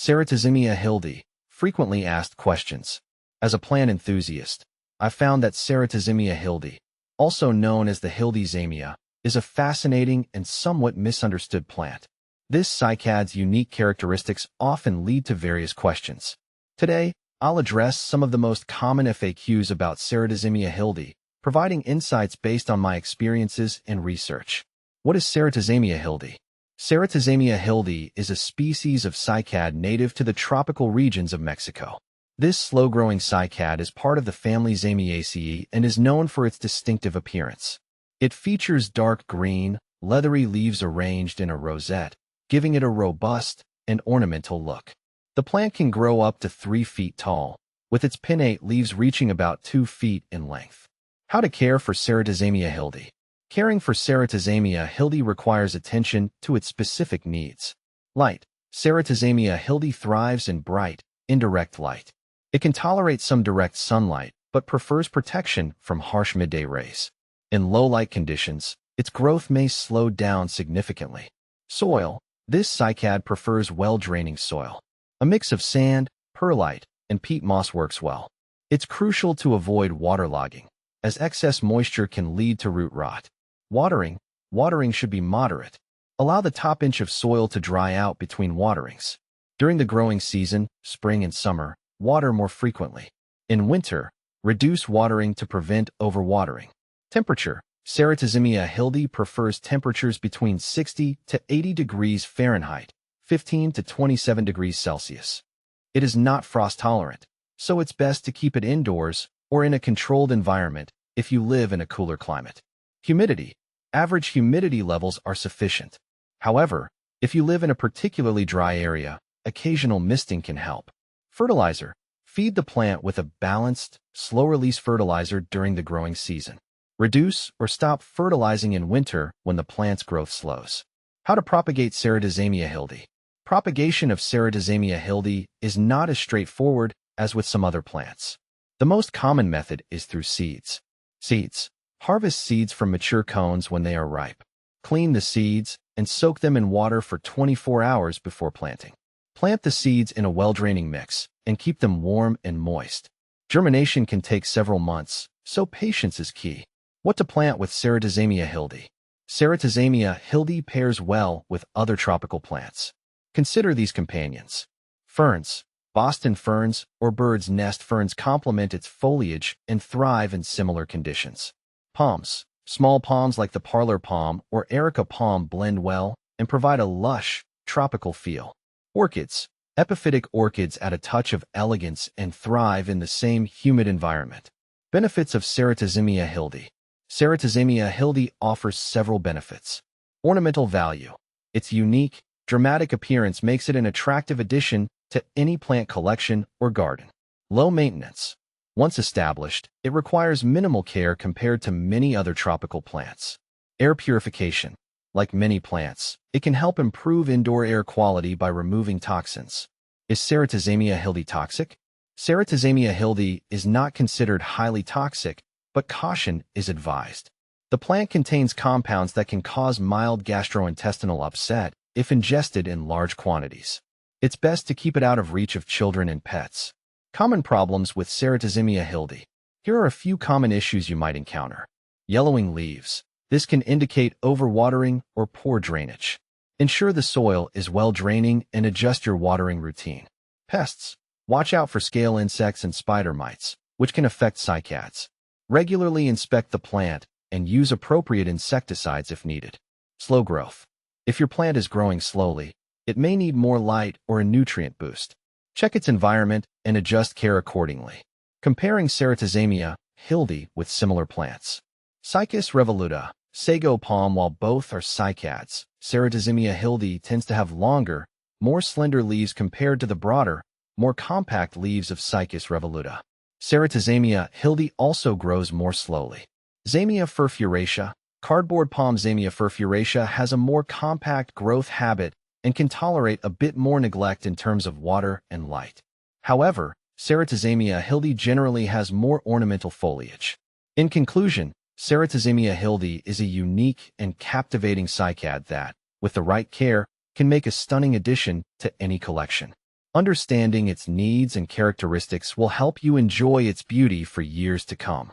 Ceratozamia Hildae, frequently asked questions. As a plant enthusiast, I found that Ceratozamia Hildae, also known as the Hildae, is a fascinating and somewhat misunderstood plant. This cycad's unique characteristics often lead to various questions. Today, I'll address some of the most common FAQs about Ceratozamia Hildae, providing insights based on my experiences and research. What is Ceratozamia Hildae? Ceratozamia Hildae is a species of cycad native to the tropical regions of Mexico. This slow-growing cycad is part of the family Zamiaceae and is known for its distinctive appearance. It features dark green, leathery leaves arranged in a rosette, giving it a robust and ornamental look. The plant can grow up to 3 feet tall, with its pinnate leaves reaching about 2 feet in length. How to care for Ceratozamia Hildae? Caring for Ceratozamia Hildae requires attention to its specific needs. Light. Ceratozamia Hildae thrives in bright, indirect light. It can tolerate some direct sunlight, but prefers protection from harsh midday rays. In low-light conditions, its growth may slow down significantly. Soil. This cycad prefers well-draining soil. A mix of sand, perlite, and peat moss works well. It's crucial to avoid waterlogging, as excess moisture can lead to root rot. Watering should be moderate. Allow the top inch of soil to dry out between waterings. During the growing season, spring and summer, water more frequently. In winter, reduce watering to prevent overwatering. Temperature. Ceratozamia Hildae prefers temperatures between 60 to 80 degrees Fahrenheit, 15 to 27 degrees Celsius. It is not frost-tolerant, so it's best to keep it indoors or in a controlled environment if you live in a cooler climate. Humidity. Average humidity levels are sufficient. However, if you live in a particularly dry area, occasional misting can help. Fertilizer. Feed the plant with a balanced, slow-release fertilizer during the growing season. Reduce or stop fertilizing in winter when the plant's growth slows. How to propagate Ceratozamia Hildae? Propagation of Ceratozamia Hildae is not as straightforward as with some other plants. The most common method is through seeds. Seeds. Harvest seeds from mature cones when they are ripe. Clean the seeds and soak them in water for 24 hours before planting. Plant the seeds in a well-draining mix and keep them warm and moist. Germination can take several months, so patience is key. What to plant with Ceratozamia Hildae? Ceratozamia Hildae pairs well with other tropical plants. Consider these companions. Ferns. Boston ferns or bird's nest ferns complement its foliage and thrive in similar conditions. Palms. Small palms like the parlor palm or Erica palm blend well and provide a lush, tropical feel. Orchids. Epiphytic orchids add a touch of elegance and thrive in the same humid environment. Benefits of Ceratozamia Hildae. Ceratozamia Hildae offers several benefits. Ornamental value. Its unique, dramatic appearance makes it an attractive addition to any plant collection or garden. Low maintenance. Once established, it requires minimal care compared to many other tropical plants. Air purification. Like many plants, it can help improve indoor air quality by removing toxins. Is Ceratozamia Hildae toxic? Ceratozamia Hildae is not considered highly toxic, but caution is advised. The plant contains compounds that can cause mild gastrointestinal upset if ingested in large quantities. It's best to keep it out of reach of children and pets. Common problems with Ceratozamia Hildae. Here are a few common issues you might encounter. Yellowing leaves. This can indicate overwatering or poor drainage. Ensure the soil is well-draining and adjust your watering routine. Pests. Watch out for scale insects and spider mites, which can affect cycads. Regularly inspect the plant and use appropriate insecticides if needed. Slow growth. If your plant is growing slowly, it may need more light or a nutrient boost. Check its environment and adjust care accordingly. Comparing Ceratozamia Hildae with similar plants. Cycas revoluta, sago palm. While both are cycads, Ceratozamia Hildae tends to have longer, more slender leaves compared to the broader, more compact leaves of Cycas revoluta. Ceratozamia Hildae also grows more slowly. Zamia furfuracea. Cardboard palm Zamia furfuracea has a more compact growth habit and can tolerate a bit more neglect in terms of water and light. However, Ceratozamia Hildae generally has more ornamental foliage. In conclusion, Ceratozamia Hildae is a unique and captivating cycad that, with the right care, can make a stunning addition to any collection. Understanding its needs and characteristics will help you enjoy its beauty for years to come.